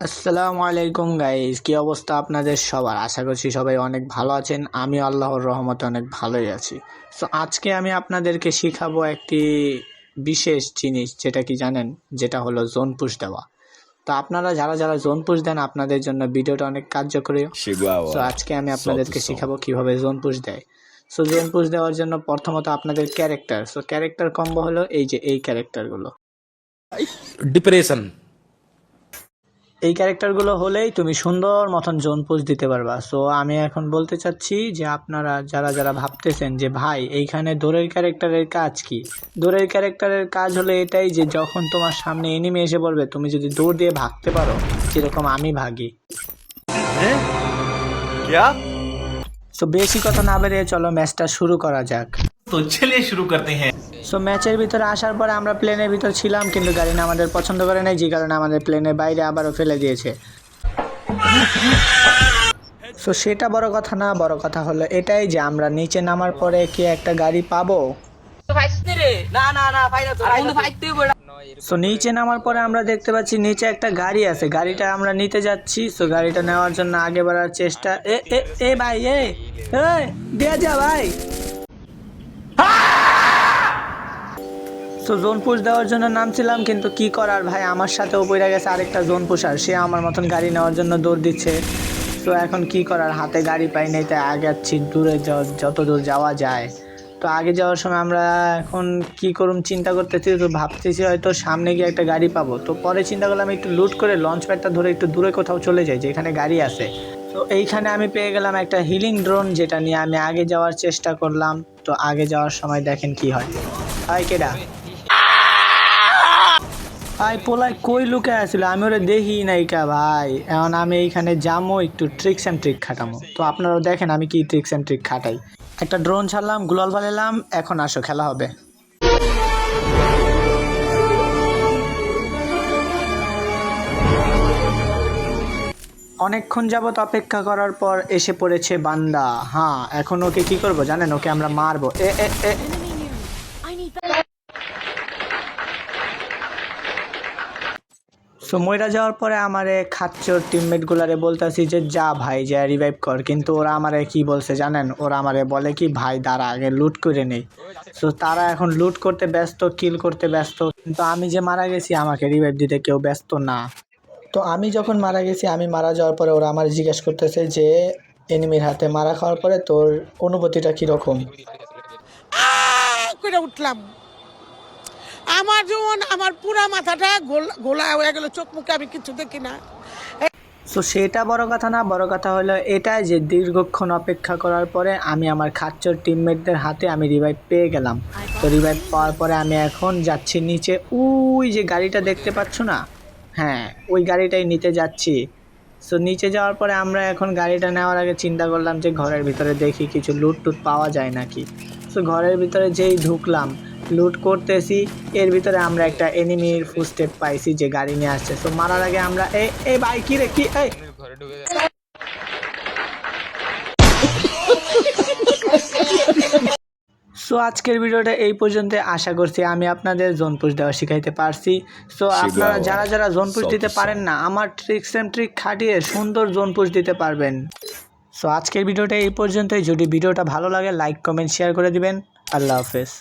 আসসালামু আলাইকুম গাইস, কি অবস্থা আপনাদের সবার? আশা করছি সবাই অনেক ভালো আছেন। আমি আল্লাহর রহমতে অনেক ভালোই আছি। সো আজকে আমি আপনাদেরকে শিখাবো একটি বিশেষ জিনিস, যেটা কি জানেন, যেটা হলো জোন পুশ দেওয়া। তো আপনারা যারা যারা জোন পুশ দেন, আপনাদের জন্য ভিডিওটা অনেক কার্যকরী। সো আজকে আমি আপনাদেরকে শিখাবো কিভাবে জোন পুশ দেয়। সো জোন পুশ দেওয়ার জন্য প্রথমত আপনাদের ক্যারেক্টার, সো ক্যারেক্টার কম্বো হলো এই ক্যারেক্টারগুলো। ডিপ্রেশন এই ক্যারেক্টারগুলো হলেই তুমি সুন্দর মতন জোন পুশ দিতে পারবা। সো আমি এখন বলতে চাচ্ছি যে আপনারা যারা যারা ভাবতেছেন যে ভাই এইখানে দৌড়ের ক্যারেক্টারের কাজ কি, দৌড়ের ক্যারেক্টারের কাজ হলো এটাই যে যখন তোমার সামনে এনিমি এসে পড়বে, তুমি যদি দৌড় দিয়ে ভাগতে পারো, যেরকম আমি ভাগি। সো বেশি কথা না বেরিয়ে চলো ম্যাচটা শুরু করা যাক। তো চলিয়ে শুরু করতে হ্যাঁ। সো ম্যাচের ভিতরে আসার পরে আমরা প্লেনের ভিতর ছিলাম, কিন্তু গাড়ি না আমাদের পছন্দ করে নাই, যে কারণে আমাদের প্লেনের বাইরে আবারও ফেলে দিয়েছে। সো সেটা বড় কথা না, বড় কথা হলো এটাই যে আমরা নিচে নামার পরে কি একটা গাড়ি পাবো। সো নিচে নামার পরে আমরা দেখতে পাচ্ছি নিচে একটা গাড়ি আছে, গাড়িটা আমরা নিতে যাচ্ছি। সো গাড়িটা নেওয়ার জন্য আগে বাড়ার চেষ্টা। এ ভাই দিয়ে যা ভাই। তো জোন পুশ দেওয়ার জন্য নামছিলাম, কিন্তু কি করার ভাই, আমার সাথেও পড়ে গেছে আরেকটা জোন পুশার, সে আমার মতন গাড়ি নেওয়ার জন্য দৌড় দিচ্ছে। তো এখন কি করার, হাতে গাড়ি পাই নাই, তাই আগে যাচ্ছি দূরে যত দূর যাওয়া যায়। তো আগে যাওয়ার সময় আমরা এখন কি করুম চিন্তা করতেছি, তো ভাবতেছি হয়তো সামনে গিয়ে একটা গাড়ি পাবো। তো পরে চিন্তা করলাম একটু লুট করে লঞ্চ প্যাডটা ধরে একটু দূরে কোথাও চলে যাই যেখানে গাড়ি আছে। তো এইখানে আমি পেয়ে গেলাম একটা হিলিং ড্রোন, যেটা নিয়ে আমি আগে যাওয়ার চেষ্টা করলাম। তো আগে যাওয়ার সময় দেখেন কি হয়। হাই কেডা ভাই, পোলাই কই লুকে আসছিল, আমি ওরা দেখি নাই কা ভাই। এখন আমি এইখানে যাবো একটু ট্রিক্স অ্যান্ড ট্রিক খাটামো। তো আপনারাও দেখেন আমি কি ট্রিক্স অ্যান্ড ট্রিক খাটাই। একটা ড্রোন ছাড়লাম, গ্লোয়াল ফালালাম, এখন আসো খেলা হবে। অনেকক্ষণ যাবত অপেক্ষা করার পর এসে পড়েছে বান্দা। হ্যাঁ, এখন ওকে কি করব জানেন, ওকে আমরা মারবো। সো মইরা যাওয়ার পরে আমারে খাচ্চর টিমমেট গুলারে বলতেছি যে যা ভাই যা রিভাইভ কর, কিন্তু ওরা আমারে কি বলছে জানেন, ওরা আমারে বলে কি ভাই দাঁড়া আগে লুট করে নেই। সো তারা এখন লুট করতে ব্যস্ত, কিল করতে ব্যস্ত, কিন্তু আমি যে মারা গেছি আমাকে রিভাইভ দিতে কেউ ব্যস্ত না। তো আমি যখন মারা গেছি, আমি মারা যাওয়ার পরে ওরা আমার জিজ্ঞেস করতেছে যে এনিমির হাতে মারা খাওয়ার পরে তোর অনুভূতিটা কীরকম। উঠলাম, আমার যেমন আমার পুরা মাথাটা গোলা হয়ে গেল, চোখ মুখে আমি কিছু দেখি না। সো সেটা বড় কথা না, বড় কথা হলো এটাই যে দীর্ঘক্ষণ অপেক্ষা করার পরে আমি আমার খাচ্চর টিমমেটদের হাতে আমি রিভাইভ পেয়ে গেলাম। তো রিভাইভ পাওয়ার পরে আমি এখন যাচ্ছি নিচে, ওই যে গাড়িটা দেখতে পাচ্ছ না, হ্যাঁ ওই গাড়িটাই নিতে যাচ্ছি। সো নিচে যাওয়ার পরে আমরা এখন গাড়িটা নেওয়ার আগে চিন্তা করলাম যে ঘরের ভিতরে দেখি কিছু লুট টুট পাওয়া যায় নাকি। সো ঘরের ভিতরে যেই ঢুকলাম, লুট করতেছি, এর ভিতরে আমরা একটা এনিমির ফুটস্টেপ পাইছি যে গাড়ি নিয়ে আসছে। সো মারার আগে আমরা এই ভাই কি রে কি সো আজকের ভিডিওটা এই পর্যন্ত। আশা করছি আমি আপনাদের জোন পুশ দেওয়া শিখাইতে পারছি। সো আপনারা যারা যারা জোন পুশ দিতে পারেন না, আমার ট্রিক্স অ্যান্ড ট্রিক খাটিয়ে সুন্দর জোন পুশ দিতে পারবেন। সো আজকের ভিডিওটা এই পর্যন্তই। যদি ভিডিওটা ভালো লাগে লাইক কমেন্ট শেয়ার করে দিবেন। আল্লাহ হাফেজ।